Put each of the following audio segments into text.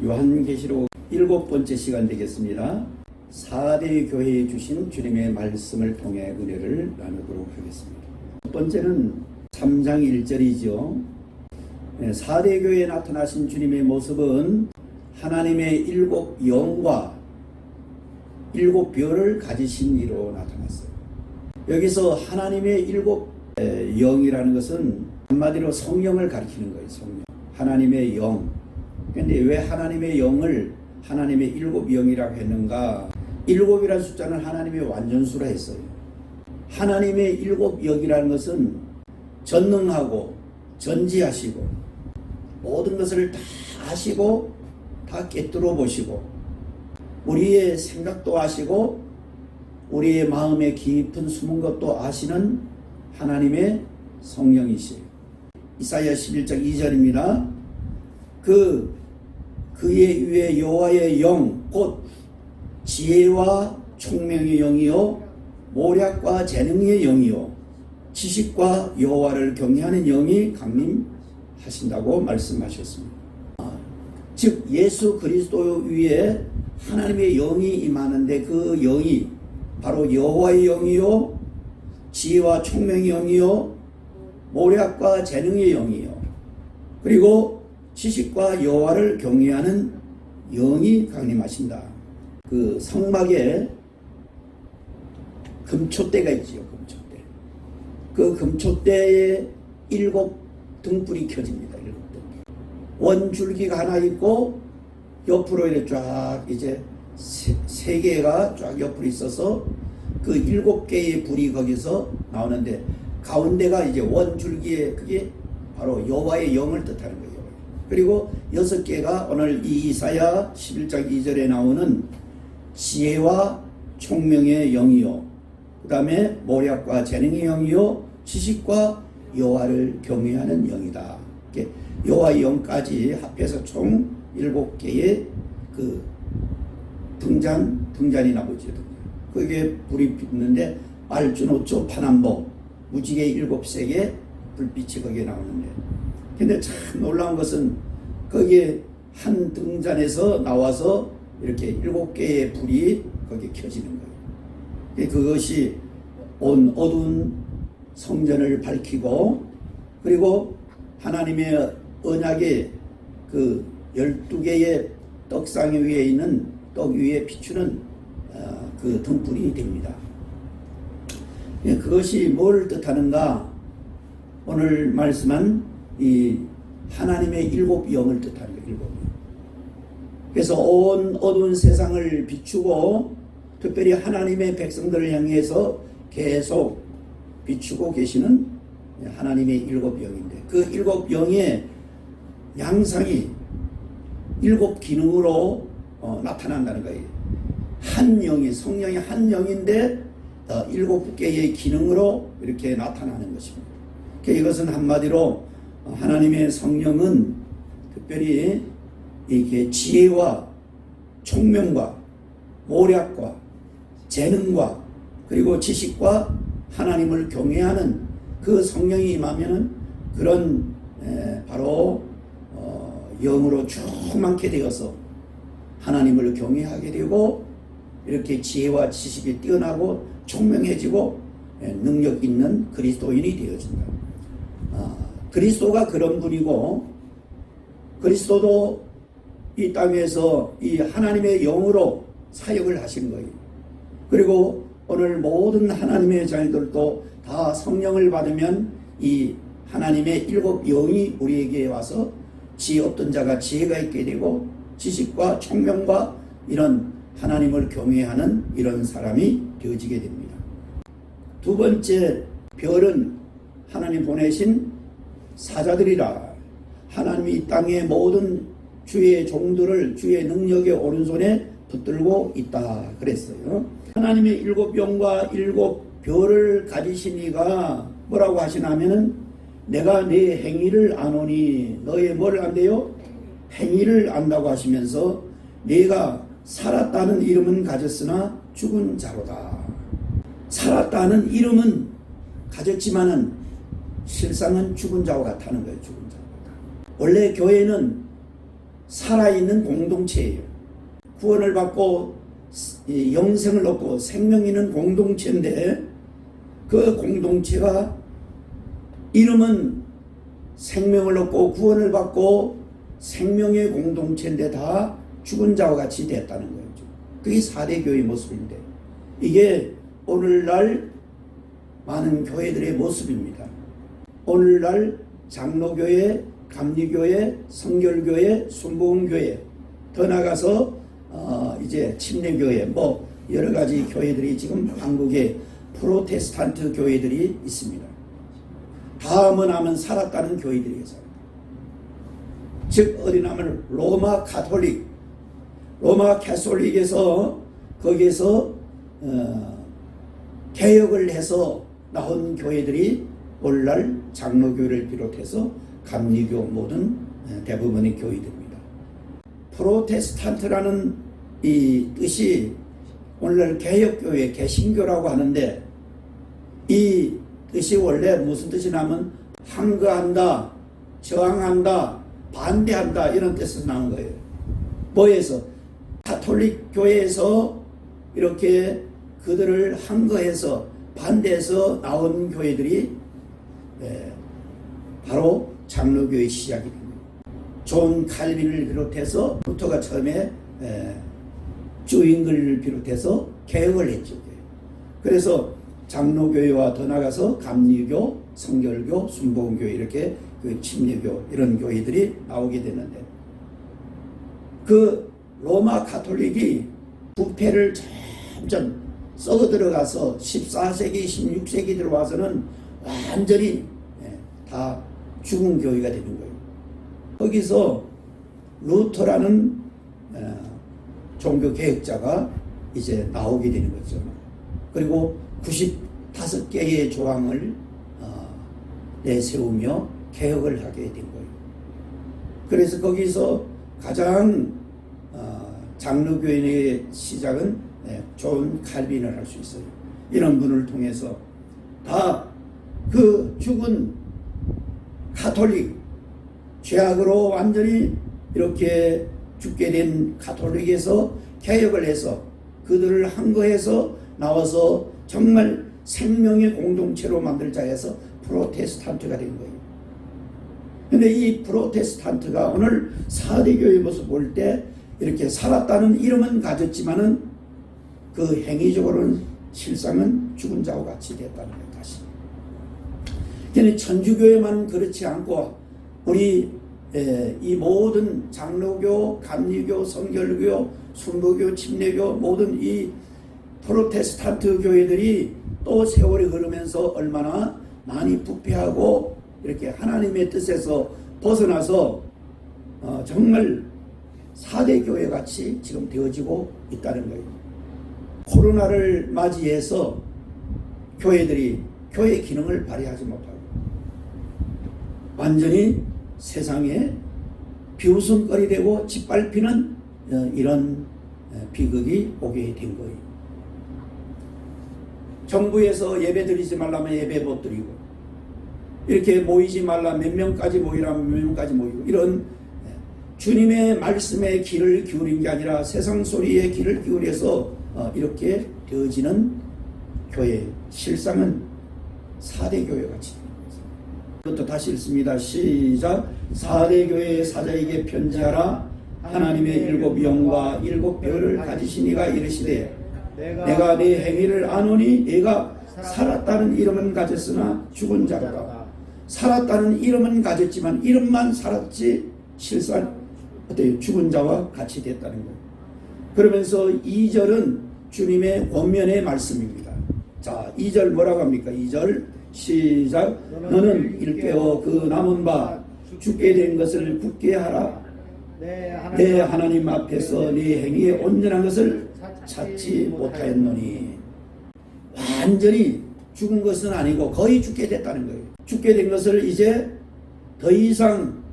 요한계시록 7번째 시간 되겠습니다. 4대 교회에 주신 주님의 말씀을 통해 은혜를 나누도록 하겠습니다. 첫 번째는 3장 1절이죠. 4대 교회에 나타나신 주님의 모습은 하나님의 7 영과 7 별을 가지신 이로 나타났어요. 여기서 하나님의 7 영이라는 것은 한마디로 성령을 가리키는 거예요. 성령. 하나님의 영. 그런데 왜 하나님의 영을 하나님의 7 영이라고 했는가? 7이라는 숫자는 하나님의 완전수라 했어요. 하나님의 7 영이라는 것은 전능하고 전지하시고 모든 것을 다 아시고 다 꿰뚫어 보시고 우리의 생각도 아시고 우리의 마음의 깊은 숨은 것도 아시는 하나님의 성령이시에요. 이사야 11장 2절입니다. 그의 위에 여호와의 영 곧 지혜와 총명의 영이요 모략과 재능의 영이요 지식과 여호와를 경외하는 영이 강림하신다고 말씀하셨습니다. 즉 예수 그리스도 위에 하나님의 영이 임하는데 그 영이 바로 여호와의 영이요 지혜와 총명의 영이요 모략과 재능의 영이요 그리고 지식과 여호와를 경외하는 영이 강림하신다. 그 성막에 금초대가 있지요. 금초대. 그 금초대에 7 등불이 켜집니다. 7 등불. 원줄기가 하나 있고 옆으로 이렇게 쫙 이제 세 개가 쫙 옆으로 있어서 그 7개의 불이 거기서 나오는데 가운데가 이제 원줄기에 그게 바로 여호와의 영을 뜻하는 거예요. 그리고 6개가 오늘 이 이사야 11장 2절에 나오는 지혜와 총명의 영이요 그 다음에 모략과 재능의 영이요 지식과 여호와를 경외하는 영이다. 여호와의 영까지 합해서 총 7개의 그 등잔이나 보죠. 그게 불이 빛는데 말주노초 파남보 무지개 7색의 불빛이 거기에 나오는데 근데 참 놀라운 것은 거기에 한 등잔에서 나와서 이렇게 7개의 불이 거기에 켜지는 거예요. 그것이 온 어두운 성전을 밝히고 그리고 하나님의 언약의 그 12개의 떡상 위에 있는 떡 위에 비추는 그 등불이 됩니다. 그것이 뭘 뜻하는가? 오늘 말씀한 이 하나님의 7 영을 뜻하는 거예요. 7 영. 그래서 온 어두운 세상을 비추고 특별히 하나님의 백성들을 향해서 계속 비추고 계시는 하나님의 7 영인데 그 7 영의 양상이 7 기능으로 나타난다는 거예요. 한 영이 성령이 한 영인데 7개의 기능으로 이렇게 나타나는 것입니다. 이것은 한마디로 하나님의 성령은 특별히 이렇게 지혜와 총명과 모략과 재능과 그리고 지식과 하나님을 경외하는 그 성령이 임하면은 그런 바로 영으로 충만케 되어서 하나님을 경외하게 되고 이렇게 지혜와 지식이 뛰어나고 총명해지고 능력 있는 그리스도인이 되어진다. 그리스도가 그런 분이고 그리스도도 이 땅에서 이 하나님의 영으로 사역을 하신 거예요. 그리고 오늘 모든 하나님의 자녀들도 다 성령을 받으면 이 하나님의 7 영이 우리에게 와서 지혜 없던 자가 지혜가 있게 되고 지식과 총명과 이런 하나님을 경외하는 이런 사람이 되어지게 됩니다. 두 번째 별은 하나님 보내신 사자들이라. 하나님이 이 땅의 모든 주의 종들을 주의 능력의 오른손에 붙들고 있다 그랬어요. 하나님의 7 영과 7 별을 가지신 이가 뭐라고 하시냐면은 내가 네 행위를 아노니 너의 뭘 안돼요? 행위를 안다고 하시면서 네가 살았다는 이름은 가졌으나 죽은 자로다. 살았다는 이름은 가졌지만은 실상은 죽은 자와 같다는 거예요. 죽은 자. 원래 교회는 살아있는 공동체예요. 구원을 받고 영생을 얻고 생명 있는 공동체인데, 그 공동체가 이름은 생명을 얻고 구원을 받고 생명의 공동체인데 다 죽은 자와 같이 됐다는 거예요. 그게 4대 교회의 모습인데, 이게 오늘날 많은 교회들의 모습입니다. 오늘날 장로교회, 감리교회, 성결교회, 순복음교회, 더 나아가서 이제 침례교회, 뭐 여러 가지 교회들이 지금 한국에 프로테스탄트 교회들이 있습니다. 다음은 하면 살았다는 교회들이 있어요. 즉 어디냐면 로마 가톨릭, 로마 캐톨릭에서 거기에서 개혁을 해서 나온 교회들이 오늘날 장로교회를 비롯해서 감리교 모든 대부분의 교회들입니다. 프로테스탄트라는 이 뜻이 오늘날 개혁교회, 개신교라고 하는데, 이 뜻이 원래 무슨 뜻이냐면 항거한다, 저항한다, 반대한다, 이런 뜻에서 나온 거예요. 뭐에서? 가톨릭 교회에서 이렇게 그들을 항거해서 반대해서 나온 교회들이 바로 장로교의 시작이 됩니다. 존 칼빈을 비롯해서 루터가 처음에 주인글을 비롯해서 개혁을 했죠. 그래서 장로교회와 더 나가서 감리교, 성결교, 순복음교회, 이렇게 그 침례교, 이런 교회들이 나오게 되는데, 그 로마 가톨릭이 부패를 점점 썩어 들어가서 14세기, 16세기 들어와서는 완전히 다 죽은 교회가 되는 거예요. 거기서 루터라는 종교개혁자가 이제 나오게 되는 거죠. 그리고 95개의 조항을 내세우며 개혁을 하게 된 거예요. 그래서 거기서 가장 장로교회의 시작은 존 칼빈을 할 수 있어요. 이런 분을 통해서 다 그 죽은 가톨릭, 죄악으로 완전히 이렇게 죽게 된 가톨릭에서 개혁을 해서 그들을 항거해서 나와서 정말 생명의 공동체로 만들자 해서 프로테스탄트가 된 거예요. 근데 이 프로테스탄트가 오늘 4대 교회 모습 볼 때 이렇게 살았다는 이름은 가졌지만은 그 행위적으로는 실상은 죽은 자와 같이 됐다는 거예요. 다시. 그러니까 천주교회만 그렇지 않고 우리 이 모든 장로교, 감리교, 성결교, 순복교, 침례교 모든 이 프로테스탄트 교회들이 또 세월이 흐르면서 얼마나 많이 부패하고 이렇게 하나님의 뜻에서 벗어나서 정말 4대 교회 같이 지금 되어지고 있다는 거예요. 코로나를 맞이해서 교회들이 교회 기능을 발휘하지 못하고 완전히 세상에 비웃음거리 되고 짓밟히는 이런 비극이 오게 된 거예요. 정부에서 예배 드리지 말라면 예배 못 드리고, 이렇게 모이지 말라 몇 명까지 모이라면 몇 명까지 모이고, 이런 주님의 말씀에 귀를 기울인 게 아니라 세상 소리에 귀를 기울여서 이렇게 되어지는 교회, 실상은 4대 교회 같이 되는 거죠. 또 다시 읽습니다. 시작. 4대 교회의 사자에게 편지하라. 하나님의 7 영과 7 별을 가지신 이가 이르시되, 내가 네 행위를 아노니 네가 살았다는 이름은 가졌으나 죽은 자로다. 살았다는 이름은 가졌지만 이름만 살았지 실상 어때요? 죽은 자와 같이 됐다는 거예요. 그러면서 2절은 주님의 권면의 말씀입니다. 자, 2절 뭐라고 합니까? 2절 시작. 너는 일깨워 그 남은 바 죽게 된 것을 굳게 하라. 내 하나님 앞에서 네 행위에 온전한 것을 찾지 못하였노니. 완전히 죽은 것은 아니고 거의 죽게 됐다는 거예요. 죽게 된 것을 이제 더 이상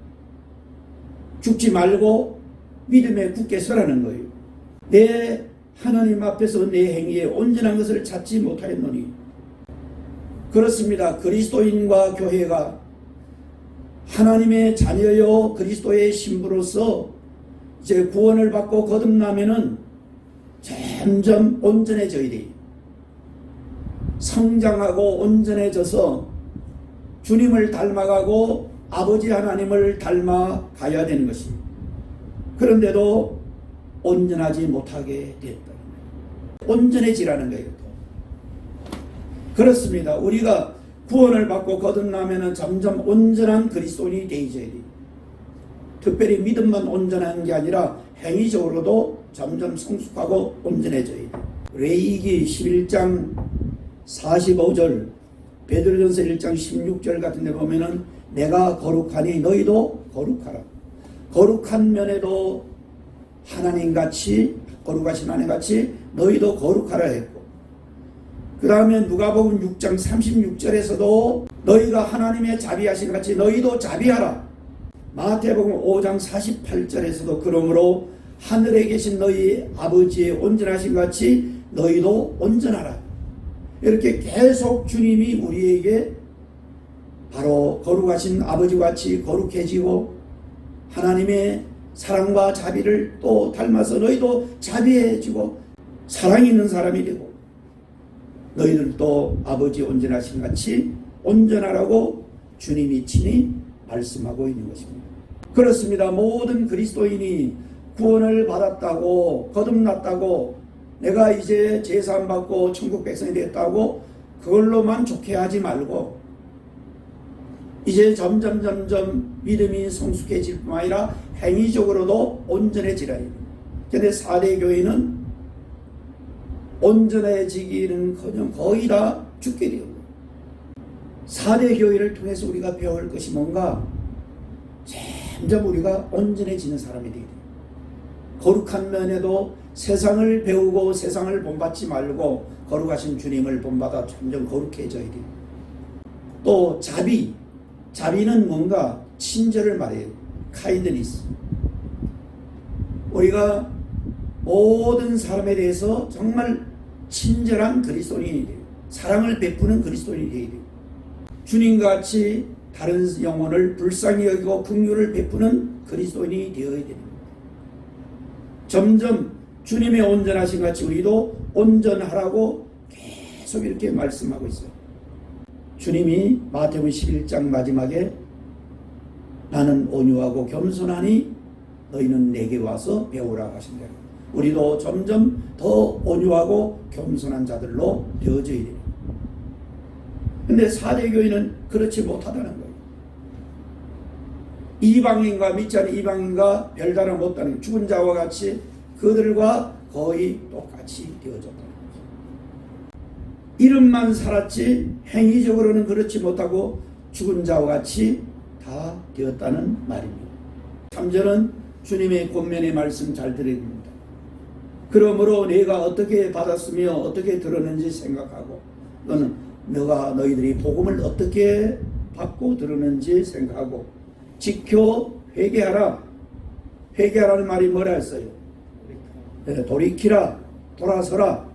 죽지 말고 믿음에 굳게 서라는 거예요. 내 하나님 앞에서 내 행위에 온전한 것을 찾지 못하였노니. 그렇습니다. 그리스도인과 교회가 하나님의 자녀요 그리스도의 신부로서 이제 구원을 받고 거듭나면은 점점 온전해져야 돼요. 성장하고 온전해져서 주님을 닮아가고 아버지 하나님을 닮아가야 되는 것이. 그런데도 온전하지 못하게 됐다. 온전해지라는 거예요. 그렇습니다. 우리가 구원을 받고 거듭나면은 점점 온전한 그리스도인이 되어져야 돼요. 특별히 믿음만 온전한 게 아니라 행위적으로도 점점 성숙하고 온전해져야 돼요. 레위기 11장 45절, 베드로전서 1장 16절 같은 데 보면은 내가 거룩하니 너희도 거룩하라. 거룩한 면에도 하나님같이, 거룩하신 하나님같이 너희도 거룩하라 했고, 그 다음에 누가복음 6장 36절에서도 너희가 하나님의 자비하신 같이 너희도 자비하라. 마태복음 5장 48절에서도 그러므로 하늘에 계신 너희 아버지의 온전하신 같이 너희도 온전하라. 이렇게 계속 주님이 우리에게 바로 거룩하신 아버지같이 거룩해지고 하나님의 사랑과 자비를 또 닮아서 너희도 자비해지고 사랑 있는 사람이 되고 너희들도 아버지 온전하신 같이 온전하라고 주님이 친히 말씀하고 있는 것입니다. 그렇습니다. 모든 그리스도인이 구원을 받았다고 거듭났다고 내가 이제 제사함 받고 천국 백성이 됐다고 그걸로만 좋게 하지 말고 이제 점점 믿음이 성숙해질 뿐만 아니라 행위적으로도 온전해지라. 그런데 4대 교회는 온전해지기는커녕 거의 다 죽게 되었고 4대 교회를 통해서 우리가 배울 것이 뭔가 점점 우리가 온전해지는 사람이 되게 돼요. 거룩한 면에도 세상을 배우고 세상을 본받지 말고 거룩하신 주님을 본받아 점점 거룩해져야 돼요. 또 자비는 뭔가 친절을 말해요. 카인드니스. 우리가 모든 사람에 대해서 정말 친절한 그리스도인이 돼요. 사랑을 베푸는 그리스도인이 돼야 돼요. 주님같이 다른 영혼을 불쌍히 여기고 긍휼을 베푸는 그리스도인이 되어야 됩니다. 점점 주님의 온전하신 같이 우리도 온전하라고 계속 이렇게 말씀하고 있어요. 주님이 마태복음 11장 마지막에 나는 온유하고 겸손하니 너희는 내게 와서 배우라 하신다. 우리도 점점 더 온유하고 겸손한 자들로 되어져야 돼요. 근데 4대 교회는 그렇지 못하다는 거예요. 이방인과 믿지 않는 이방인과 별다른 못하는 죽은 자와 같이 그들과 거의 똑같이 되어졌다는 거죠. 이름만 살았지 행위적으로는 그렇지 못하고 죽은 자와 같이 다 되었다는 말입니다. 3절은 주님의 권면의 말씀 잘 들어야 됩니다. 그러므로 내가 어떻게 받았으며 어떻게 들었는지 생각하고 너는 너희들이 복음을 어떻게 받고 들었는지 생각하고 지켜 회개하라. 회개하라는 말이 뭐라 했어요? 돌이키라, 돌아서라.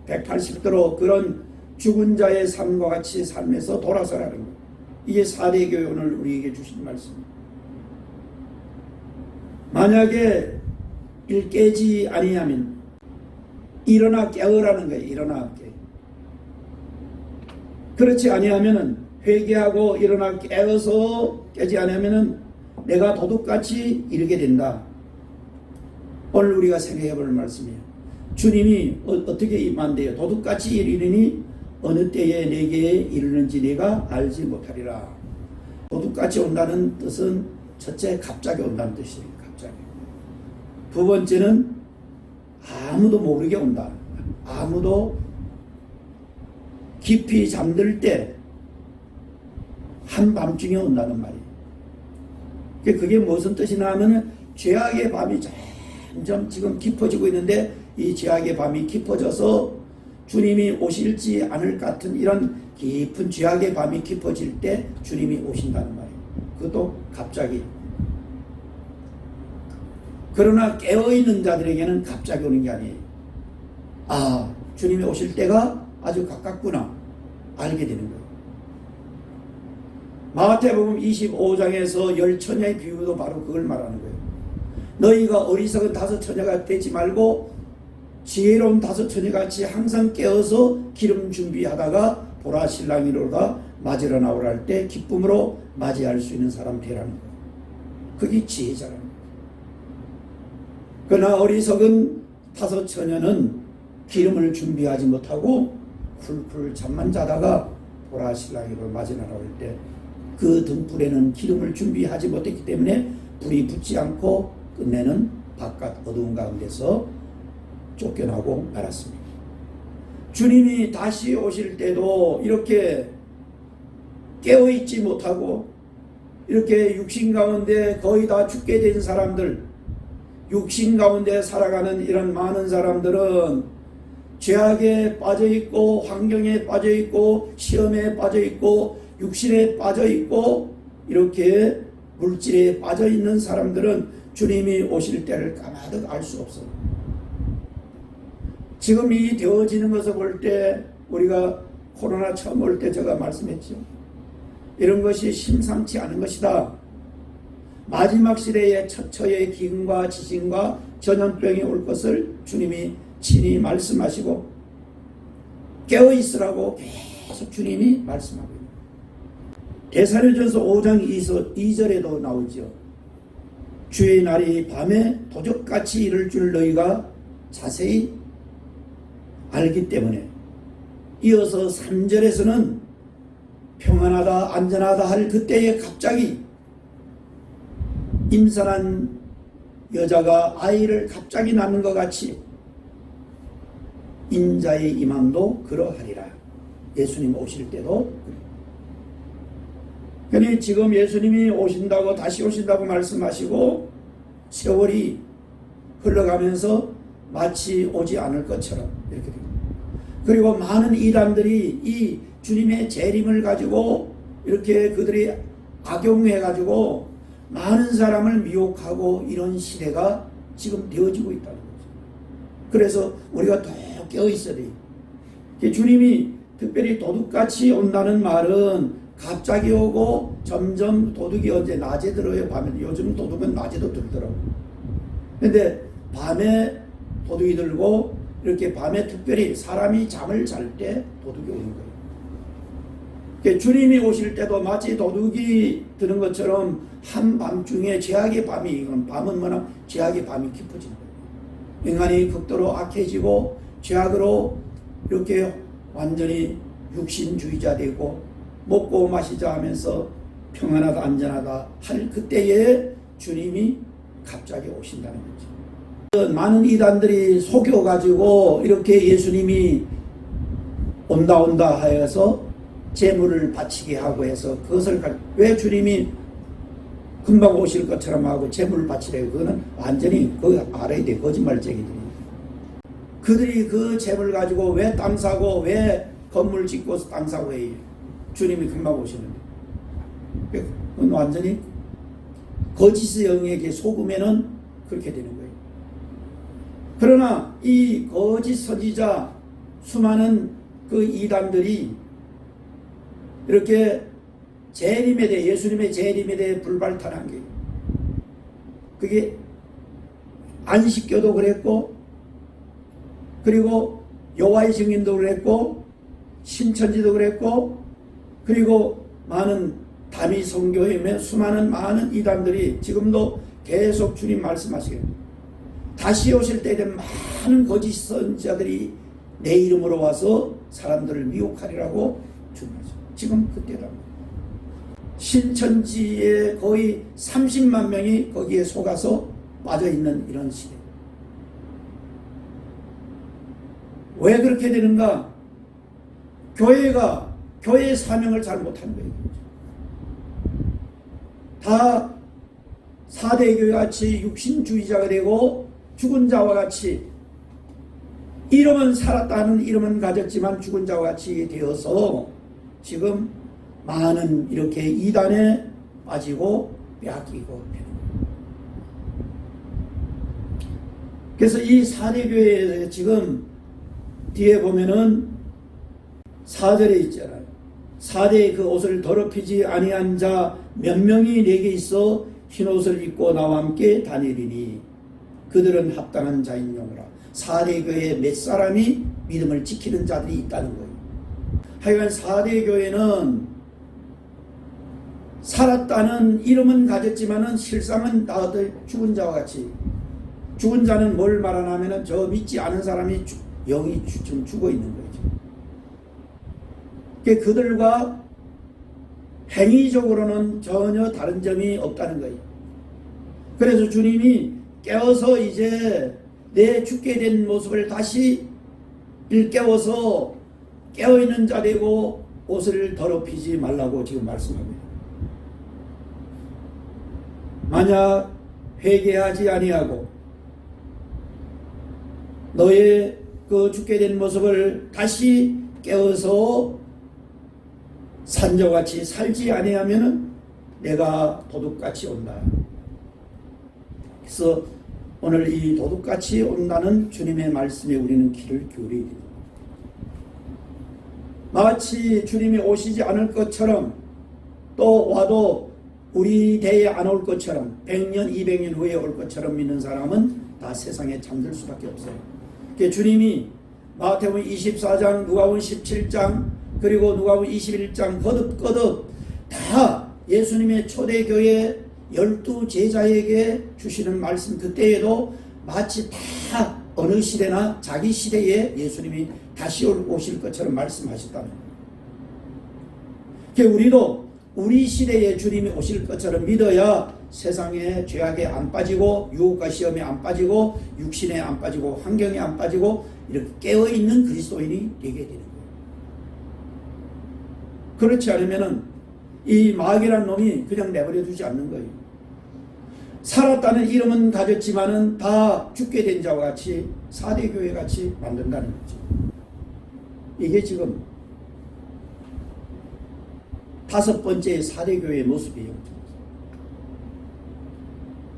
180도로 그런 죽은 자의 삶과 같이 삶에서 돌아서라는 것. 이게 4대 교회 오늘 우리에게 주신 말씀입니다. 만약에 깨지 아니하면 일어나 깨어라는 거예요. 일어나 깨. 그렇지 아니하면은 회개하고 일어나 깨어서 깨지 아니하면은 내가 도둑같이 이르게 된다. 오늘 우리가 생각해 볼 말씀이에요. 주님이 어떻게 임한대요? 도둑같이 이르니 어느 때에 내게 이르는지 내가 알지 못하리라. 도둑같이 온다는 뜻은 첫째 갑자기 온다는 뜻이에요. 갑자기. 두 번째는 아무도 모르게 온다. 아무도 깊이 잠들 때 한밤중에 온다는 말이에요. 그게 무슨 뜻이냐 하면 죄악의 밤이 점점 지금 깊어지고 있는데 이 죄악의 밤이 깊어져서 주님이 오실지 않을 것 같은 이런 깊은 죄악의 밤이 깊어질 때 주님이 오신다는 말이에요. 그것도 갑자기. 그러나 깨어있는 자들에게는 갑자기 오는 게 아니에요. 아, 주님이 오실 때가 아주 가깝구나 알게 되는 거예요. 마태복음 25장에서 열처녀의 비유도 바로 그걸 말하는 거예요. 너희가 어리석은 다섯 처녀가 되지 말고 지혜로운 다섯 처녀같이 항상 깨어서 기름 준비하다가 보라 신랑이로다 맞으러 나오라 할 때 기쁨으로 맞이할 수 있는 사람 되라는 거예요. 그게 지혜자라는 거예요. 그러나 어리석은 다섯 처녀는 기름을 준비하지 못하고 훌훌 잠만 자다가 보라 신랑이로 맞으러 나올 때 그 등불에는 기름을 준비하지 못했기 때문에 불이 붙지 않고 끝내는 바깥 어두운 가운데서 쫓겨나고 말았습니다. 주님이 다시 오실 때도 이렇게 깨어있지 못하고 이렇게 육신 가운데 거의 다 죽게 된 사람들, 육신 가운데 살아가는 이런 많은 사람들은 죄악에 빠져있고 환경에 빠져있고 시험에 빠져있고 육신에 빠져있고 이렇게 물질에 빠져있는 사람들은 주님이 오실 때를 까마득 알 수 없어요. 지금 이 되어지는 것을 볼 때 우리가 코로나 처음 올 때 제가 말씀했죠. 이런 것이 심상치 않은 것이다. 마지막 시대에 처처의 기근과 지진과 전염병이 올 것을 주님이 친히 말씀하시고 깨어있으라고 계속 주님이 말씀하고 있습니다. 데살로니가전서 5장 2절에도 나오죠. 주의 날이 밤에 도적같이 이를 줄 너희가 자세히 알기 때문에 이어서 3절에서는 평안하다 안전하다 할 그때에 갑자기 임산한 여자가 아이를 갑자기 낳는 것 같이 인자의 임함도 그러하리라. 예수님 오실 때도. 그러니 지금 예수님이 오신다고 다시 오신다고 말씀하시고 세월이 흘러가면서 마치 오지 않을 것처럼 이렇게 됩니다. 그리고 많은 이단들이 이 주님의 재림을 가지고 이렇게 그들이 악용해 가지고 많은 사람을 미혹하고 이런 시대가 지금 되어지고 있다는 거죠. 그래서 우리가 더 깨어 있어야 돼요. 주님이 특별히 도둑같이 온다는 말은 갑자기 오고 점점 도둑이 언제 낮에 들어요? 밤에? 요즘 도둑은 낮에도 들더라고요. 근데 밤에 도둑이 들고 이렇게 밤에 특별히 사람이 잠을 잘 때 도둑이 오는 거예요. 그러니까 주님이 오실 때도 마치 도둑이 드는 것처럼 한밤중에 죄악의 밤이, 밤은 뭐나 죄악의 밤이 깊어지는 거예요. 인간이 극도로 악해지고 죄악으로 이렇게 완전히 육신주의자 되고 먹고 마시자 하면서 평안하다 안전하다 할 그때에 주님이 갑자기 오신다는 거죠. 많은 이단들이 속여가지고 이렇게 예수님이 온다 하여서 제물을 바치게 하고 해서 그것을 왜 주님이 금방 오실 것처럼 하고 제물을 바치래요. 그거는 완전히 그거 알아야 돼. 거짓말쟁이들이. 그들이 그 제물 가지고 왜 땅 사고 왜 건물 짓고 땅 사고 해요. 주님이 금방 오시는데. 그건 완전히 거짓의 영에게 속으면은 그렇게 되는 거예요. 그러나 이 거짓 선지자 수많은 그 이단들이 이렇게 재림에 대해 예수님의 재림에 대해 불발탄한 게 그게 안식교도 그랬고 그리고 여호와의 증인도 그랬고 신천지도 그랬고 그리고 많은 다미 선교회 수많은 많은 이단들이 지금도 계속 주님 말씀하시겠습니다. 다시 오실 때에 많은 거짓 선지자들이 내 이름으로 와서 사람들을 미혹하리라고 주님하죠. 지금 그때다. 신천지에 거의 30만 명이 거기에 속아서 빠져있는 이런 시대. 왜 그렇게 되는가? 교회가 교회의 사명을 잘 못하는 거예요. 다 4대 교회 같이 육신주의자가 되고 죽은 자와 같이 이름은 살았다는 이름은 가졌지만 죽은 자와 같이 되어서 지금 많은 이렇게 이단에 빠지고 빼앗기고 되는 거예요. 그래서 이 4대 교회에 지금 뒤에 보면은 4절에 있잖아요. 4대의 그 옷을 더럽히지 아니한 자 몇 명이 내게 있어 흰 옷을 입고 나와 함께 다니리니 그들은 합당한 자인용이라. 4대 교회 몇 사람이 믿음을 지키는 자들이 있다는 거예요. 하여간 4대 교회는 살았다는 이름은 가졌지만은 실상은 다 죽은 자와 같이, 죽은 자는 뭘 말하냐면은 저 믿지 않은 사람이 영이 지금 죽어 있는 거죠. 그들과 행위적으로는 전혀 다른 점이 없다는 거예요. 그래서 주님이 깨어서 이제 내 죽게 된 모습을 다시 일깨워서 깨어있는 자 되고 옷을 더럽히지 말라고 지금 말씀합니다. 만약 회개하지 아니하고 너의 그 죽게 된 모습을 다시 깨어서 산저같이 살지 아니하면은 내가 도둑같이 온다. 그래서 오늘 이 도둑같이 온다는 주님의 말씀에 우리는 귀를 기울여야 됩니다. 마치 주님이 오시지 않을 것처럼 또 와도 우리 대에 안 올 것처럼 100년 200년 후에 올 것처럼 믿는 사람은 다 세상에 잠들 수밖에 없어요. 주님이 마태복음 24장, 누가복음 17장, 그리고 누가복음 21장 거듭거듭 다 예수님의 초대교회 12제자에게 주시는 말씀, 그때에도 마치 다 어느 시대나 자기 시대에 예수님이 다시 오실 것처럼 말씀하셨다는 거예요. 우리도 우리 시대에 주님이 오실 것처럼 믿어야 세상에 죄악에 안 빠지고 유혹과 시험에 안 빠지고 육신에 안 빠지고 환경에 안 빠지고 이렇게 깨어있는 그리스도인이 되게 되는 거예요. 그렇지 않으면 이 마귀란 놈이 그냥 내버려 두지 않는 거예요. 살았다는 이름은 가졌지만은 다 죽게 된 자와 같이 4대 교회 같이 만든다는 거죠. 이게 지금 5번째 4대 교회의 모습이에요.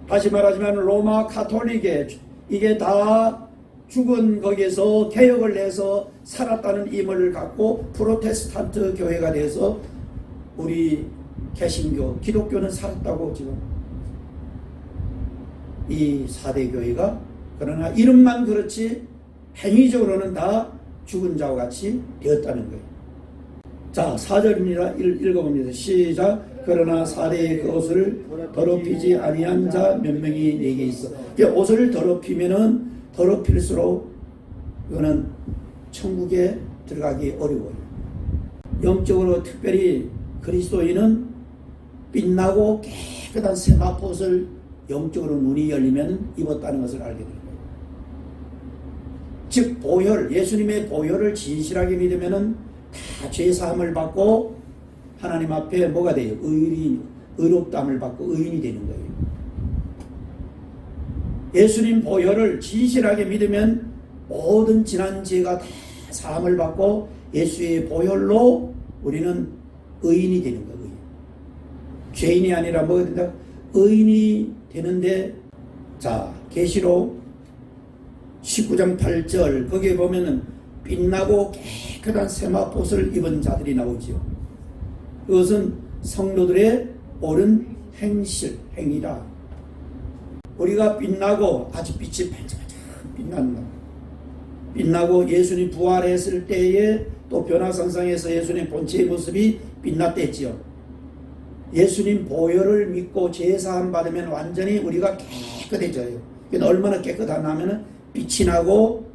다시 말하지만 로마 카톨릭에 이게 다 죽은 거기에서 개혁을 해서 살았다는 임을 갖고 프로테스탄트 교회가 돼서 우리 개신교, 기독교는 살았다고 지금 이 4대 교회가, 그러나 이름만 그렇지 행위적으로는 다 죽은 자와 같이 되었다는 거예요. 자, 4절입니다. 읽어봅니다. 시작. 그러나 4대의 그 옷을 더럽히지 아니한 자 몇 명이 내게 있어. 옷을 더럽히면은 더럽힐수록 이거는 천국에 들어가기 어려워요. 영적으로 특별히 그리스도인은 빛나고 깨끗한 세마포옷을 영적으로 눈이 열리면 입었다는 것을 알게 됩니다. 즉 보혈, 예수님의 보혈을 진실하게 믿으면은 다 죄사함을 받고 하나님 앞에 뭐가 돼요? 의롭다함을 받고 의인이 되는 거예요. 예수님 보혈을 진실하게 믿으면 모든 지난 죄가 다 사함을 받고 예수의 보혈로 우리는 의인이 되는 거예요. 죄인이 아니라 뭐가 된다? 의인이 되는데, 자, 계시록 19장 8절 거기에 보면은 빛나고 깨끗한 세마포옷을 입은 자들이 나오지요. 그것은 성도들의 옳은 행실, 행위라. 우리가 빛나고 아주 빛이 반짝반짝 빛난다. 빛나고 예수님 부활했을 때에 또 변화산상에서 예수님 본체의 모습이 빛났댔지요. 예수님 보혈을 믿고 제사함 받으면 완전히 우리가 깨끗해져요. 얼마나 깨끗하냐면 빛이 나고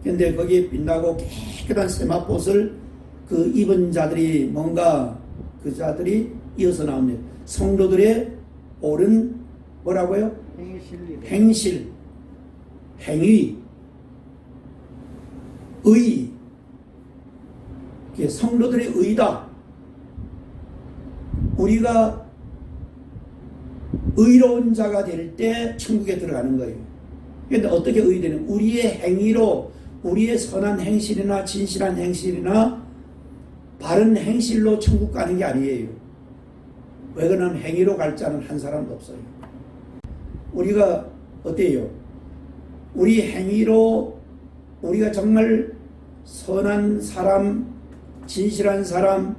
근데 거기에 빛나고 깨끗한 세마포옷을 그 입은 자들이 뭔가 그 자들이 이어서 나옵니다. 성도들의 옳은 뭐라고요? 행실, 행위, 의. 성도들의 의다. 우리가 의로운 자가 될 때 천국에 들어가는 거예요. 그런데 어떻게 의되는? 우리의 행위로, 우리의 선한 행실이나 진실한 행실이나 바른 행실로 천국 가는 게 아니에요. 왜 그러냐면 행위로 갈 자는 한 사람도 없어요. 우리가 어때요? 우리 행위로 우리가 정말 선한 사람, 진실한 사람,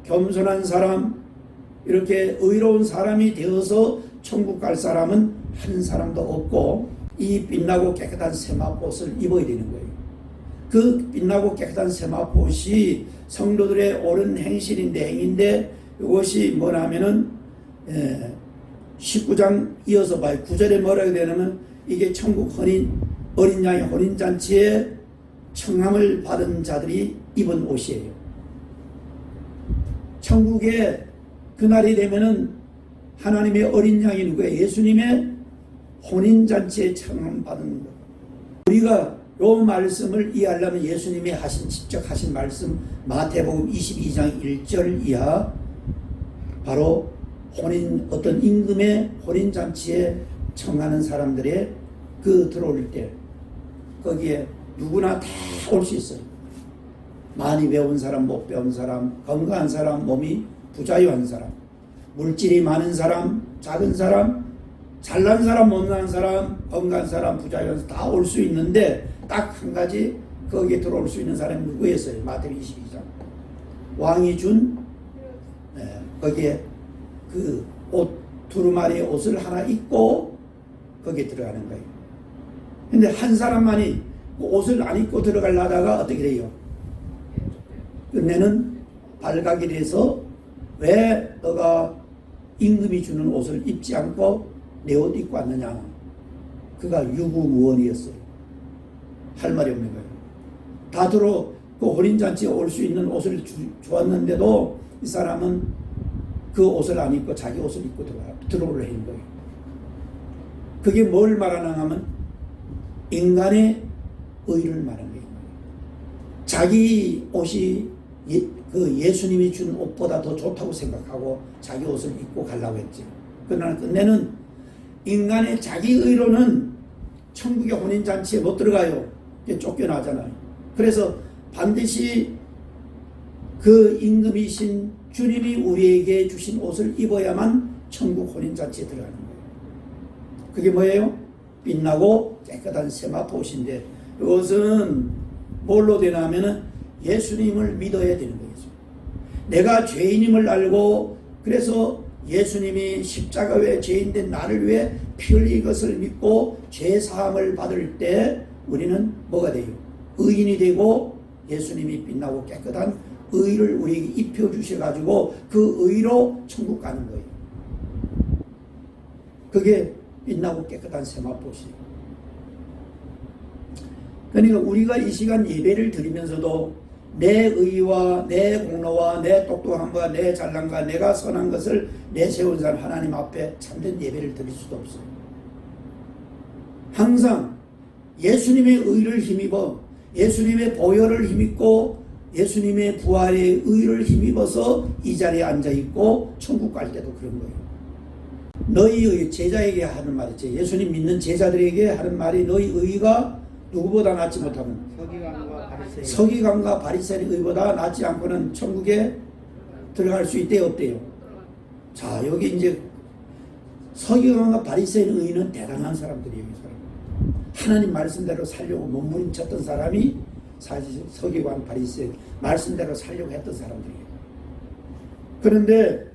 겸손한 사람, 이렇게 의로운 사람이 되어서 천국 갈 사람은 한 사람도 없고 이 빛나고 깨끗한 세마포옷을 입어야 되는 거예요. 그 빛나고 깨끗한 세마포옷이 성도들의 옳은 행실인데 이것이 뭐냐면은 19장 이어서 봐요. 9절에 뭐라고 되냐면 이게 천국 어린 양의 혼인잔치에 청함을 받은 자들이 입은 옷이에요. 천국에 그날이 되면은 하나님의 어린 양이 누구예요? 예수님의 혼인잔치에 청함 받은 것. 우리가 요 말씀을 이해하려면 예수님이 직접 하신 말씀 마태복음 22장 1절 이하 바로 어떤 임금의 혼인잔치에 청하는 사람들의 들어올 때 거기에 누구나 다 올 수 있어요. 많이 배운 사람, 못 배운 사람, 건강한 사람, 몸이 부자유한 사람, 물질이 많은 사람, 작은 사람, 잘난 사람, 못난 사람, 건강한 사람, 부자유한 사람 다 올 수 있는데 딱 한 가지 거기에 들어올 수 있는 사람이 누구였어요? 마태복음 22장 왕이 준 거기에 그 두루마리의 옷을 하나 입고 거기에 들어가는 거예요. 근데 한 사람만이 그 옷을 안 입고 들어가려다가 어떻게 돼요? 끝내는 발각이 돼서 왜 너가 임금이 주는 옷을 입지 않고 내 옷 입고 왔느냐? 그가 유구무원이었어요. 할 말이 없는 거예요. 다들어 그 혼인잔치에 올 수 있는 옷을 주었는데도 이 사람은 그 옷을 안 입고 자기 옷을 입고 들어오려 하는 거예요. 그게 뭘 말하나 하면 인간의 의를 말하는 거예요. 자기 옷이 예수님이 준 옷보다 더 좋다고 생각하고 자기 옷을 입고 가려고 했지. 그러나 끝내는 인간의 자기 의로는 천국의 혼인잔치에 못 들어가요. 쫓겨나잖아요. 그래서 반드시 그 임금이신 주님이 우리에게 주신 옷을 입어야만 천국 혼인잔치에 들어가는 거예요. 그게 뭐예요? 빛나고 깨끗한 세마포옷인데 이것은 뭘로 되냐면은 예수님을 믿어야 되는 거예요. 내가 죄인임을 알고 그래서 예수님이 십자가 외 죄인된 나를 위해 피 흘린 것을 믿고 죄 사함을 받을 때 우리는 뭐가 돼요? 의인이 되고 예수님이 빛나고 깨끗한 의를 우리에게 입혀주셔가지고 그 의로 천국 가는 거예요. 그게 빛나고 깨끗한 세마포옷이에요. 그러니까 우리가 이 시간 예배를 드리면서도 내 의와 내 공로와 내 똑똑함과 내 잘남과 내가 선한 것을 내세운 사람 하나님 앞에 참된 예배를 드릴 수도 없어요. 항상 예수님의 의를 힘입어 예수님의 보혈을 힘입고 예수님의 부활의 의를 힘입어서 이 자리에 앉아있고 천국 갈 때도 그런 거예요. 너희 제자에게 하는 말이지. 예수님 믿는 제자들에게 하는 말이 너희 의가 누구보다 낫지 못하면 서기관과 바리새인의 의보다 낫지 않고는 천국에 들어갈 수 있대요, 없대요? 자, 여기 이제 서기관과 바리새인의 의는 대단한 사람들이에요. 하나님 말씀대로 살려고 몸부림쳤던 사람이 사실 서기관 바리새인 말씀대로 살려고 했던 사람들이에요. 그런데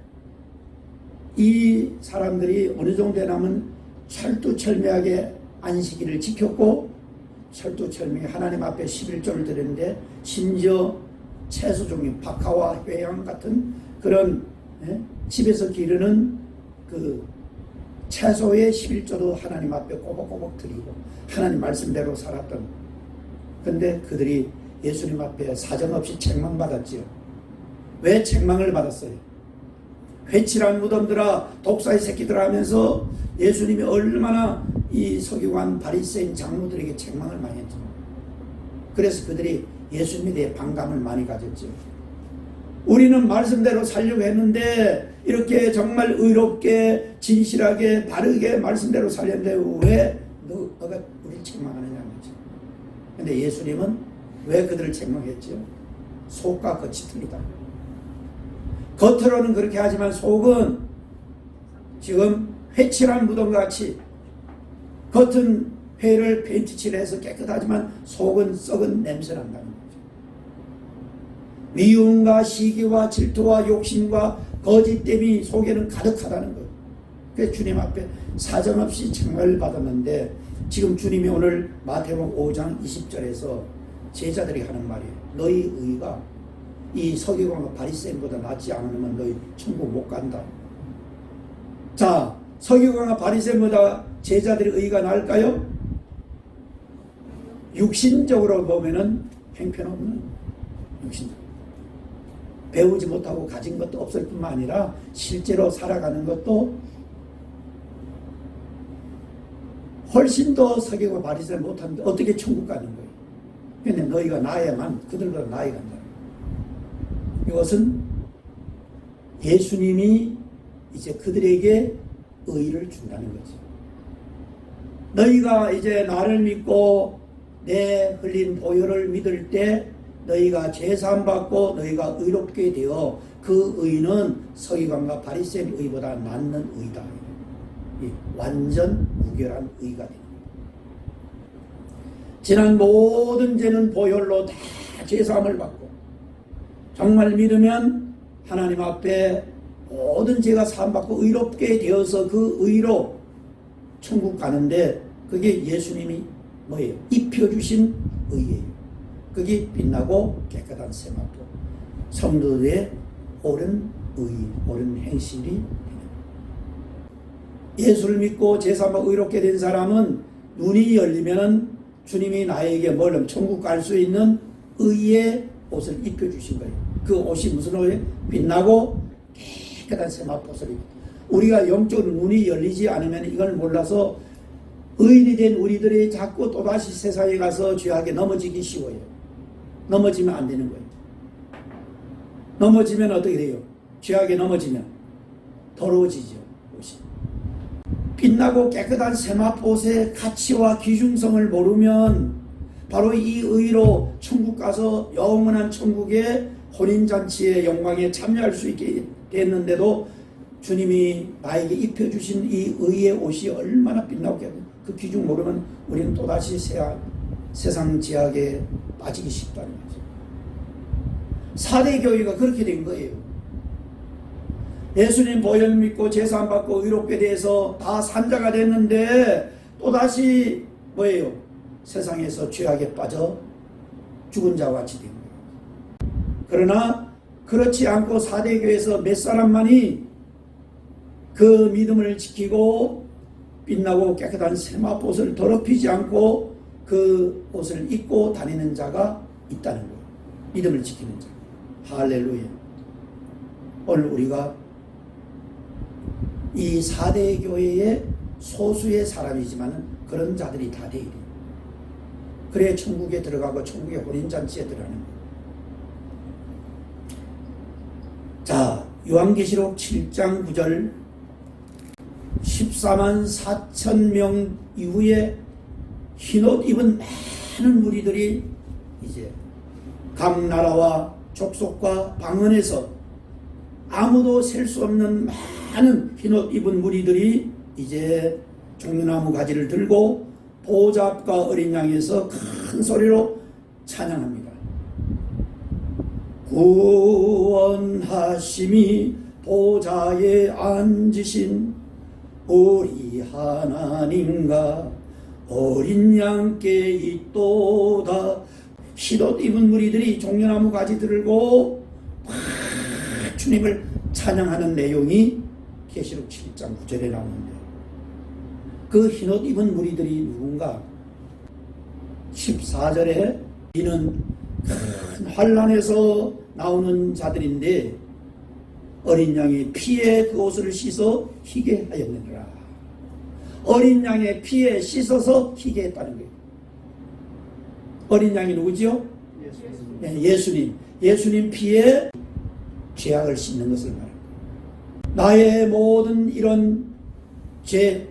이 사람들이 어느 정도 되냐면 철두철미하게 안식일을 지켰고 철두철미하게 하나님 앞에 11조를 드렸는데 심지어 채소 종류 박하와 회양 같은 그런 집에서 기르는 그 채소의 11조도 하나님 앞에 꼬박꼬박 드리고 하나님 말씀대로 살았던. 근데 그들이 예수님 앞에 사정없이 책망받았지요. 왜 책망을 받았어요? 회칠한 무덤들아 독사의 새끼들아 하면서 예수님이 얼마나 이 서기관 바리새인 장로들에게 책망을 많이 했죠. 그래서 그들이 예수님에 대해 반감을 많이 가졌죠. 우리는 말씀대로 살려고 했는데 이렇게 정말 의롭게 진실하게 바르게 말씀대로 살렸는데 왜 너가 우리를 책망하느냐는 거죠. 근데 예수님은 왜 그들을 책망했죠? 속과 겉이 틀리다. 겉으로는 그렇게 하지만 속은 지금 회칠한 무덤같이 겉은 회를 페인트칠해서 깨끗하지만 속은 썩은 냄새난다는 거죠. 미움과 시기와 질투와 욕심과 거짓됨이 속에는 가득하다는 거예요. 그래서 주님 앞에 사정없이 책망을 받았는데 지금 주님이 오늘 마태복음 5장 20절에서 제자들이 하는 말이에요. 너희 의가 이 서기관과 바리새인보다 낫지 않으면 너희 천국 못 간다. 자, 서기관과 바리새인보다 제자들의 의가 나을까요? 육신적으로 보면은 형편없는 육신적. 배우지 못하고 가진 것도 없을 뿐만 아니라 실제로 살아가는 것도 훨씬 더 서기관과 바리새인 못하는데 어떻게 천국 가는 거예요? 근데 너희가 나야만 그들보다 나이 간다. 이것은 예수님이 이제 그들에게 의를 준다는 거지. 너희가 이제 나를 믿고 내 흘린 보혈을 믿을 때 너희가 제사함 받고 너희가 의롭게 되어 그 의는 서기관과 바리새인 의보다 낫는 의다. 완전 무결한 의가 됩니다. 지난 모든 죄는 보혈로 다 제사함을 받고 정말 믿으면 하나님 앞에 모든 죄가 사함받고 의롭게 되어서 그 의로 천국 가는데 그게 예수님이 뭐예요? 입혀주신 의예요. 그게 빛나고 깨끗한 세마포 성도들의 옳은 의, 옳은 행실이 예수를 믿고 제사함받고 의롭게 된 사람은 눈이 열리면 주님이 나에게 뭘 천국 갈 수 있는 의의 옷을 입혀주신 거예요. 그 옷이 무슨 옷이에요? 빛나고 깨끗한 세마포를 입고 우리가 영적으로 눈이 열리지 않으면 이걸 몰라서 의인이 된 우리들이 자꾸 또다시 세상에 가서 죄악에 넘어지기 쉬워요. 넘어지면 안 되는 거예요. 넘어지면 어떻게 돼요? 죄악에 넘어지면 더러워지죠. 옷이. 빛나고 깨끗한 세마포의 가치와 기중성을 모르면 바로 이 의로 천국 가서 영원한 천국의 혼인잔치의 영광에 참여할 수 있게 됐는데도 주님이 나에게 입혀주신 이 의의 옷이 얼마나 빛나고 그 기중 모르면 우리는 또다시 세상 제약에 빠지기 쉽다는 거죠. 4대 교회가 그렇게 된 거예요. 예수님 보혈 믿고 제사 받고 의롭게 돼서 다 산자가 됐는데 또다시 뭐예요? 세상에서 죄악에 빠져 죽은 자와 같이 된 거예요. 그러나 그렇지 않고 4대 교회에서 몇 사람만이 그 믿음을 지키고 빛나고 깨끗한 세마포옷을 더럽히지 않고 그 옷을 입고 다니는 자가 있다는 거예요. 믿음을 지키는 자. 할렐루야. 오늘 우리가 이 4대 교회의 소수의 사람이지만 그런 자들이 다 되어야 돼요. 그래야 천국에 들어가고 천국의 혼인잔치에 들어가는 거예요. 자, 요한계시록 7장 9절 14만 4천 명 이후에 흰옷 입은 많은 무리들이 이제 각 나라와 족속과 방언에서 아무도 셀 수 없는 많은 흰옷 입은 무리들이 이제 종려나무 가지를 들고 보좌 앞과 어린 양에서 큰 소리로 찬양합니다. 구원하심이 보좌에 앉으신 우리 하나님과 어린 양께 있도다. 흰옷 입은 무리들이 종려나무 가지 들고 주님을 찬양하는 내용이 계시록 7장 9절에 나오는데 그 흰옷 입은 무리들이 누군가? 14절에 이는 큰 환난에서 나오는 자들인데 어린 양의 피에 그 옷을 씻어 희게 하였느니라. 어린 양의 피에 씻어서 희게 했다는 거예요. 어린 양이 누구지요? 예수님. 예수님 피에 죄악을 씻는 것을 말합니다. 나의 모든 이런 죄,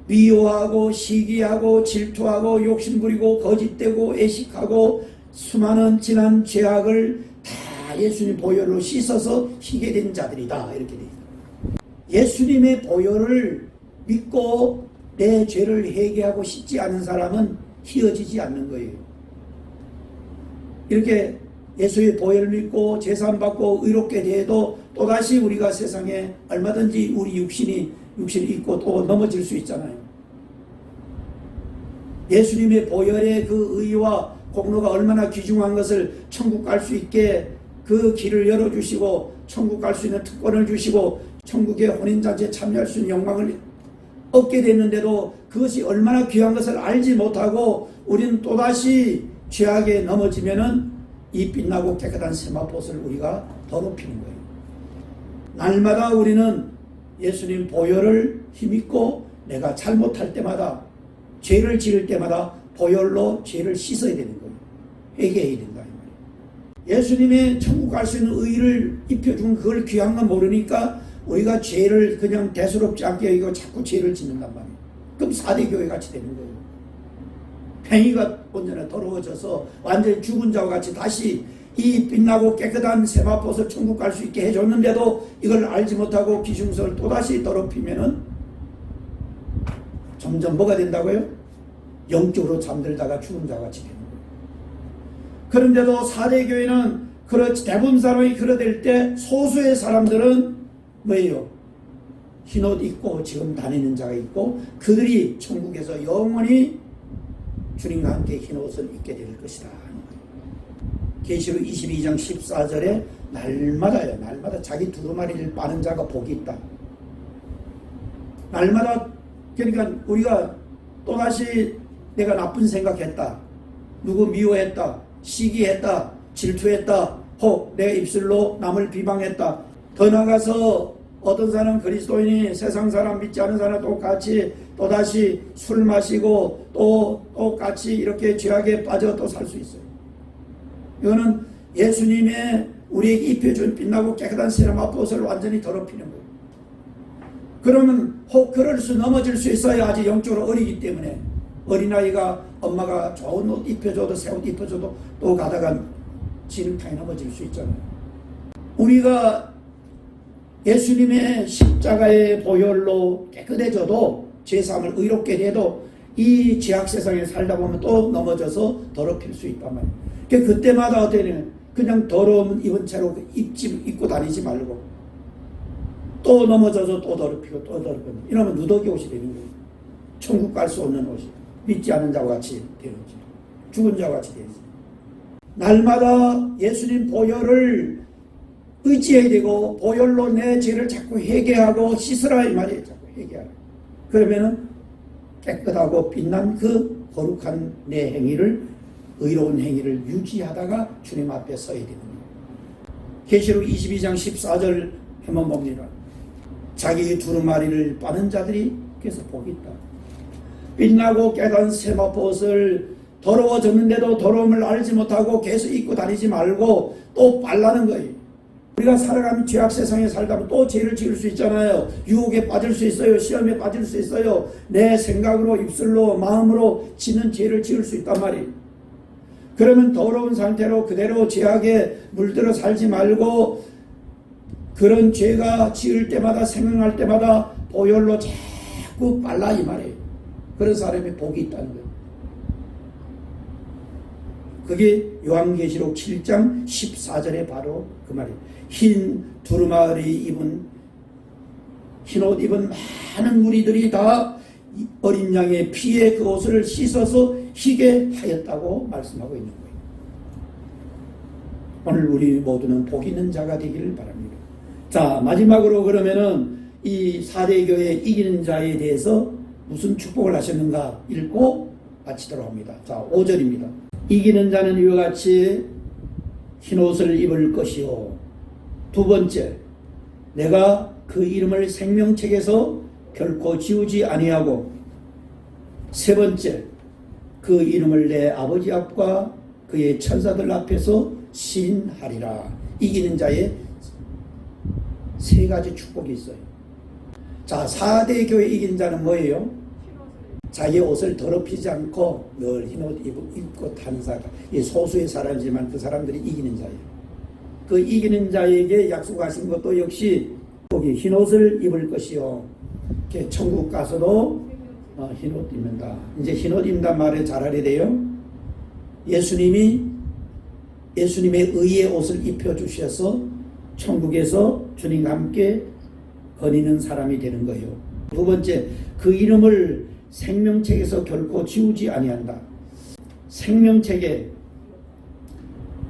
미워하고 시기하고 질투하고 욕심부리고 거짓되고 애식하고 수많은 지난 죄악을 다 예수님 보혈로 씻어서 희게 된 자들이다. 이렇게 됩니다. 예수님의 보혈을 믿고 내 죄를 회개하고 씻지 않은 사람은 희어지지 않는 거예요. 이렇게 예수의 보혈을 믿고 제사함받고 의롭게 되어도 또다시 우리가 세상에 얼마든지 우리 육신이 있고 또 넘어질 수 있잖아요. 예수님의 보혈의 그 의와 공로가 얼마나 귀중한 것을 천국 갈 수 있게 그 길을 열어주시고 천국 갈 수 있는 특권을 주시고 천국의 혼인잔치에 참여할 수 있는 영광을 얻게 됐는데도 그것이 얼마나 귀한 것을 알지 못하고 우리는 또다시 죄악에 넘어지면은 이 빛나고 깨끗한 세마포옷을 우리가 더럽히는 거예요. 날마다 우리는 예수님 보혈을 힘입고 내가 잘못할 때마다 죄를 지을 때마다 보혈로 죄를 씻어야 되는 거예요. 회개해야 된다 이 말이에요. 예수님의 천국 갈 수 있는 의를 입혀준 그걸 귀한 건 모르니까 우리가 죄를 그냥 대수롭지 않게 여기고 자꾸 죄를 짓는단 말이에요. 그럼 4대 교회 같이 되는 거예요. 행위가 온전히 더러워져서 완전히 죽은 자와 같이 다시 이 빛나고 깨끗한 세마포옷을 천국 갈 수 있게 해줬는데도 이걸 알지 못하고 기중성을 또다시 더럽히면은 점점 뭐가 된다고요? 영적으로 잠들다가 죽은 자와 같이 되는 거예요. 그런데도 4대 교회는 대부분 사람이 그러될 때 소수의 사람들은 뭐예요? 흰옷 입고 지금 다니는 자가 있고 그들이 천국에서 영원히 주님과 함께 흰옷을 입게 될 것이다. 계시록 22장 14절에 날마다 자기 두루마리를 빠는 자가 복이 있다. 날마다 그러니까 우리가 또다시 내가 나쁜 생각했다. 누구 미워했다. 시기했다. 질투했다. 혹 내 입술로 남을 비방했다. 더 나가서 어떤 사람 그리스도인이 세상 사람 믿지 않은 사람 똑같이 또다시 술 마시고 또 똑같이 이렇게 죄악에 빠져 또 살 수 있어요. 이거는 예수님의 우리에게 입혀준 빛나고 깨끗한 세마포옷을 완전히 더럽히는 거예요. 그러면 혹 그럴 수 넘어질 수 있어요. 아직 영적으로 어리기 때문에. 어린아이가 엄마가 좋은 옷 입혀줘도 새 옷 입혀줘도 또 가다가 진흙탕에 넘어질 수 있잖아요. 우리가 예수님의 십자가의 보혈로 깨끗해져도 죄사함을 의롭게 돼도 이 죄악 세상에 살다 보면 또 넘어져서 더럽힐 수 있단 말이에요. 그때마다 어때는 그냥 더러운 입은 채로 입고 다니지 말고 또 넘어져서 또 더럽히고 또 더럽히고 이러면 누더기 옷이 되는 거예요. 천국 갈 수 없는 옷이 믿지 않은 자와 같이 되는 거죠. 죽은 자와 같이 되는 거죠. 날마다 예수님 보혈을 의지해야 되고 보혈로 내 죄를 자꾸 회개하고 씻으라 이 말이에요. 자꾸 회개하라. 그러면은 깨끗하고 빛난 그 거룩한 내 행위를 의로운 행위를 유지하다가 주님 앞에 서야 되는 거예요. 계시록 22장 14절 한번 봅니다. 자기 두루마리를 빠는 자들이 그래서 복이 있다. 빛나고 깨끗한 세마포옷을 더러워졌는데도 더러움을 알지 못하고 계속 입고 다니지 말고 또 빨라는 거예요. 우리가 살아가는 죄악 세상에 살다 보면 또 죄를 지을 수 있잖아요. 유혹에 빠질 수 있어요. 시험에 빠질 수 있어요. 내 생각으로 입술로 마음으로 짓는 죄를 지을 수 있단 말이에요. 그러면 더러운 상태로 그대로 죄악에 물들어 살지 말고 그런 죄가 지을 때마다 생각할 때마다 보혈로 자꾸 빨라 이 말이에요. 그런 사람이 복이 있다는 거예요. 그게 요한계시록 7장 14절에 바로 그 말이에요. 흰 두루마리 입은 흰옷 입은 많은 무리들이 다 어린 양의 피에 그 옷을 씻어서 희게 하였다고 말씀하고 있는 거예요. 오늘 우리 모두는 복 있는 자가 되기를 바랍니다. 자, 마지막으로 그러면은 이 4대 교회 이기는 자에 대해서 무슨 축복을 하셨는가 읽고 마치도록 합니다. 자, 5절입니다. 이기는 자는 이와 같이 흰옷을 입을 것이요. 두 번째, 내가 그 이름을 생명책에서 결코 지우지 아니하고, 세 번째, 그 이름을 내 아버지 앞과 그의 천사들 앞에서 시인하리라. 이기는 자의 세 가지 축복이 있어요. 자, 4대 교회 이긴 자는 뭐예요? 자기 옷을 더럽히지 않고 늘 흰옷 입고 타는 사람. 이 소수의 사람이지만 그 사람들이 이기는 자예요. 그 이기는 자에게 약속하신 것도 역시 거기 흰옷을 입을 것이요. 천국 가서도 흰옷 입는다. 이제 흰옷 입는다 말을 잘 알아야 돼요. 예수님이 예수님의 의의 옷을 입혀주셔서 천국에서 주님과 함께 거니는 사람이 되는 거예요. 두 번째, 그 이름을 생명책에서 결코 지우지 아니한다. 생명책에,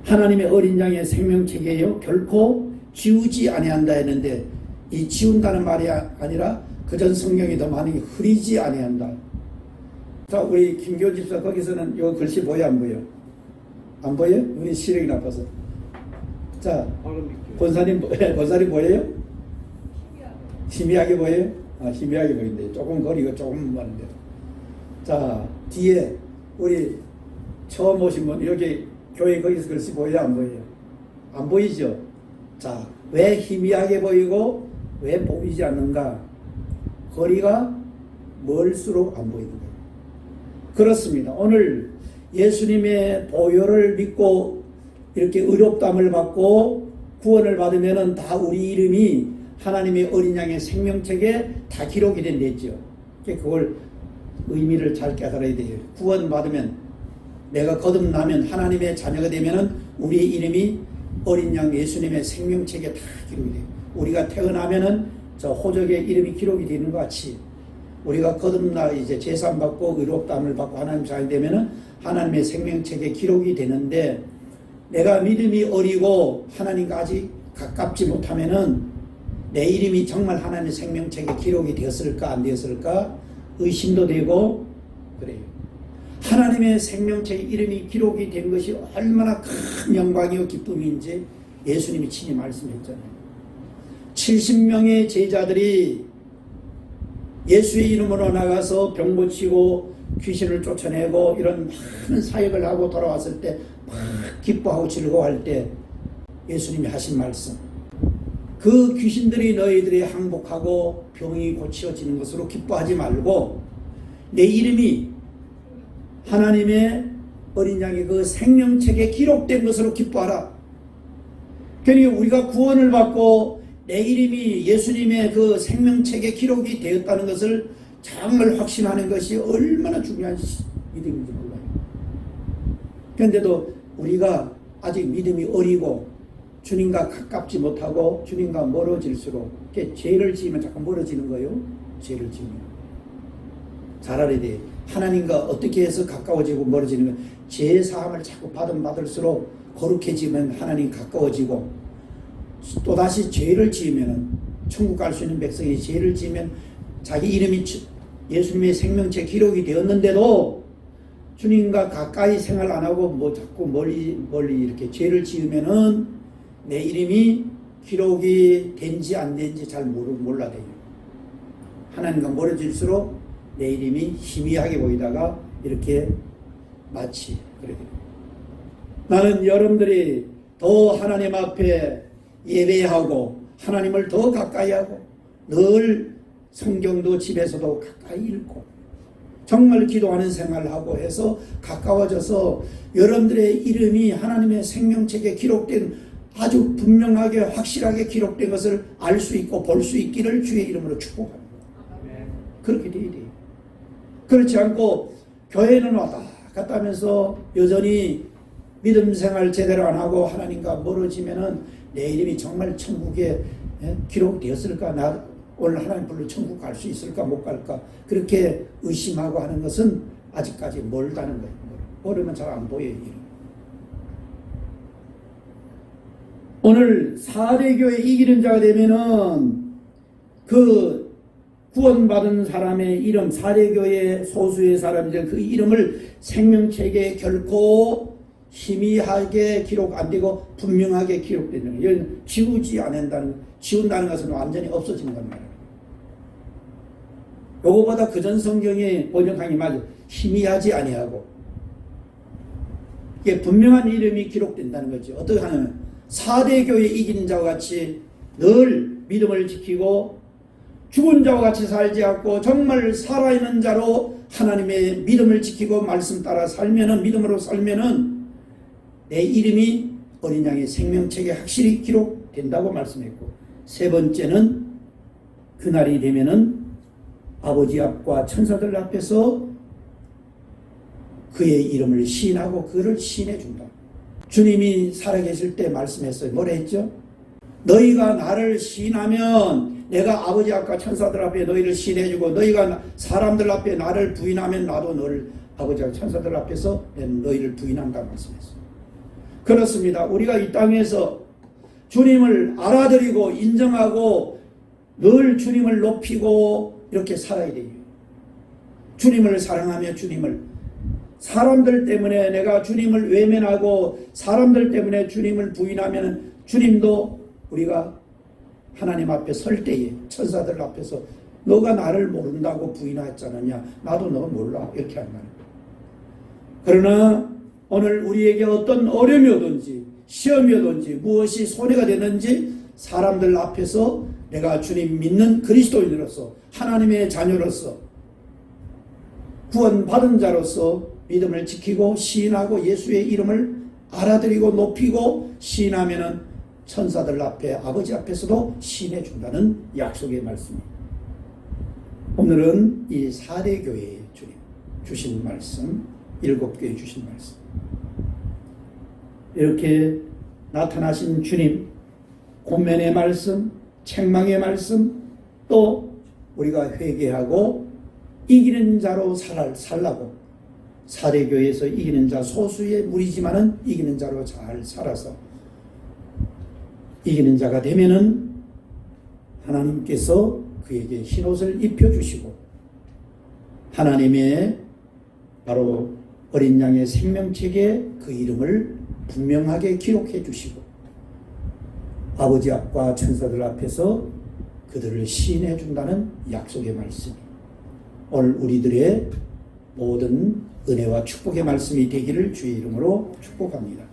하나님의 어린 양의 생명책에요 결코 지우지 아니한다 했는데, 이 지운다는 말이 아니라 그전 성경이 더 많이 흐리지 아니한다. 자, 우리 김교 집사 거기서는 요 글씨 보여 안 보여? 안 보여? 눈이 시력이 나빠서. 자, 권사님 보여요? 희미하게 보여요? 아, 희미하게 보이는데 조금 거리가 조금 많은데. 자, 뒤에 우리 처음 오신 분 이렇게 교회 거기서 글씨 보여요? 안 보여요? 안 보이죠? 자, 왜 희미하게 보이고 왜 보이지 않는가? 거리가 멀수록 안 보이는 거예요. 그렇습니다. 오늘 예수님의 보혈을 믿고 이렇게 의롭다함을 받고 구원을 받으면은 다 우리 이름이 하나님의 어린 양의 생명책에 다 기록이 된댔죠. 그걸 의미를 잘 깨달아야 돼요. 구원 받으면, 내가 거듭나면, 하나님의 자녀가 되면은 우리의 이름이 어린 양 예수님의 생명책에 다 기록이 돼요. 우리가 태어나면은 저 호적에 이름이 기록이 되는 것 같이 우리가 거듭나 이제 제산 받고 의롭다함을 받고 하나님 자녀 되면은 하나님의 생명책에 기록이 되는데, 내가 믿음이 어리고 하나님과 아직 가깝지 못하면은 내 이름이 정말 하나님의 생명책에 기록이 되었을까 안 되었을까 의심도 되고 그래요. 하나님의 생명책에 이름이 기록이 된 것이 얼마나 큰 영광이요 기쁨인지 예수님이 친히 말씀했잖아요. 70명의 제자들이 예수의 이름으로 나가서 병 고치고 귀신을 쫓아내고 이런 많은 사역을 하고 돌아왔을 때 막 기뻐하고 즐거워할 때 예수님이 하신 말씀, 그 귀신들이 너희들이 항복하고 병이 고치어지는 것으로 기뻐하지 말고 내 이름이 하나님의 어린 양의 그 생명책에 기록된 것으로 기뻐하라. 그러니까 우리가 구원을 받고 내 이름이 예수님의 그 생명책에 기록이 되었다는 것을 정말 확신하는 것이 얼마나 중요한 믿음인지 몰라요. 그런데도 우리가 아직 믿음이 어리고 주님과 가깝지 못하고 주님과 멀어질수록 죄를 지으면 자꾸 멀어지는 거예요. 죄를 지으면. 잘 알아야 돼. 하나님과 어떻게 해서 가까워지고 멀어지는 거예요. 죄 사함을 자꾸 받을수록 거룩해지면 하나님 가까워지고, 또다시 죄를 지으면 천국 갈 수 있는 백성이 죄를 지으면 자기 이름이 예수님의 생명책 기록이 되었는데도 주님과 가까이 생활 안 하고 뭐 자꾸 멀리 이렇게 죄를 지으면은 내 이름이 기록이 된지 안 된지 잘 몰라 돼요. 하나님과 멀어질수록 내 이름이 희미하게 보이다가 이렇게 마치 그래. 나는 여러분들이 더 하나님 앞에 예배하고 하나님을 더 가까이 하고 늘 성경도 집에서도 가까이 읽고 정말 기도하는 생활을 하고 해서 가까워져서 여러분들의 이름이 하나님의 생명책에 기록된, 아주 분명하게 확실하게 기록된 것을 알 수 있고 볼 수 있기를 주의 이름으로 축복합니다. 그렇게 돼야 돼요. 그렇지 않고 교회는 왔다 갔다 하면서 여전히 믿음 생활 제대로 안 하고 하나님과 멀어지면은 내 이름이 정말 천국에 기록되었을까? 나 오늘 하나님 불러 천국 갈 수 있을까? 못 갈까? 그렇게 의심하고 하는 것은 아직까지 멀다는 거예요. 멀으면 잘 안 보여요. 오늘 사대교회 이기는 자가 되면은 그 구원받은 사람의 이름, 사대교회 소수의 사람들 그 이름을 생명책에 결코 희미하게 기록 안 되고 분명하게 기록되는 거예요. 이건 지우지 않는다는, 지운다는 것은 완전히 없어지는 건 말이에요. 요거보다 그전 성경에 번역한 게 맞아요. 희미하지 아니하고 이게 분명한 이름이 기록된다는 거죠. 어떻게 하냐면 사대교회 이기는 자와 같이 늘 믿음을 지키고 죽은 자와 같이 살지 않고 정말 살아있는 자로 하나님의 믿음을 지키고 말씀 따라 살면은, 믿음으로 살면은 내 이름이 어린 양의 생명책에 확실히 기록된다고 말씀했고, 세 번째는 그날이 되면은 아버지 앞과 천사들 앞에서 그의 이름을 시인하고 그를 시인해 준다. 주님이 살아계실 때 말씀했어요. 뭐라 했죠? 너희가 나를 시인하면 내가 아버지 앞과 천사들 앞에 너희를 시인해주고 너희가 사람들 앞에 나를 부인하면 나도 너를 아버지와 천사들 앞에서 너희를 부인한다 말씀했어요. 그렇습니다. 우리가 이 땅에서 주님을 알아들이고 인정하고 늘 주님을 높이고 이렇게 살아야 돼요. 주님을 사랑하며 주님을 사람들 때문에 내가 주님을 외면하고 사람들 때문에 주님을 부인하면 주님도 우리가 하나님 앞에 설 때에 천사들 앞에서 너가 나를 모른다고 부인하지 않느냐 나도 너 몰라 이렇게 한 말이에요. 그러나 오늘 우리에게 어떤 어려움이 오든지 시험이 오든지 무엇이 손해가 되는지 사람들 앞에서 내가 주님 믿는 그리스도인으로서 하나님의 자녀로서 구원받은 자로서 믿음을 지키고 시인하고 예수의 이름을 알아들이고 높이고 시인하면은 천사들 앞에 아버지 앞에서도 시인해 준다는 약속의 말씀입니다. 오늘은 이 4대 교회의 주님 주신 말씀 7교회 주신 말씀 이렇게 나타나신 주님 권면의 말씀 책망의 말씀 또 우리가 회개하고 이기는 자로 살라고 4대 교회에서 이기는 자 소수의 무리지만은 이기는 자로 잘 살아서 이기는 자가 되면은 하나님께서 그에게 흰옷을 입혀주시고 하나님의 바로 어린 양의 생명책에 그 이름을 분명하게 기록해 주시고 아버지 앞과 천사들 앞에서 그들을 시인해 준다는 약속의 말씀이 오늘 우리들의 모든 은혜와 축복의 말씀이 되기를 주의 이름으로 축복합니다.